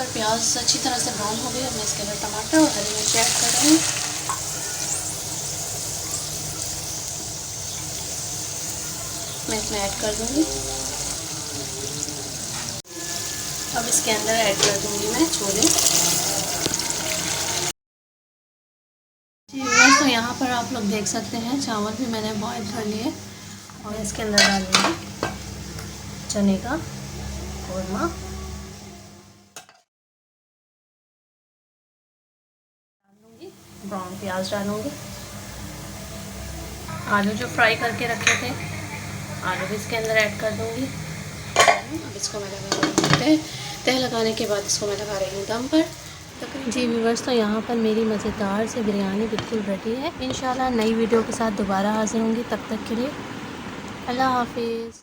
पर प्याज अच्छी तरह से ब्राउन हो गई। अब मैं इसके अंदर टमाटर और हरी मिर्च ऐड कर रही हूँ। मैं इसमें ऐड कर दूँगी। अब इसके अंदर ऐड कर दूँगी मैं छोले। जी तो यहाँ पर आप लोग देख सकते हैं चावल भी मैंने बॉईल कर लिए और इसके अंदर डाल दूँगी चने का कोरमा, डालूँगी ब्राउन प्याज, डालूँगी आलू जो फ्राई करके रखे थे, आलू भी इसके अंदर ऐड कर दूँगी। अब इसको मैं लगा रही हूँ तह लगाने के बाद इसको मैं लगा रही हूँ दम पर। जी व्यूअर्स, तो यहाँ पर मेरी मज़ेदार से बिरयानी बिल्कुल रेडी है। इंशाल्लाह नई वीडियो के साथ दोबारा हाज़िर होंगी। तब तक के लिए अल्लाह हाफिज़।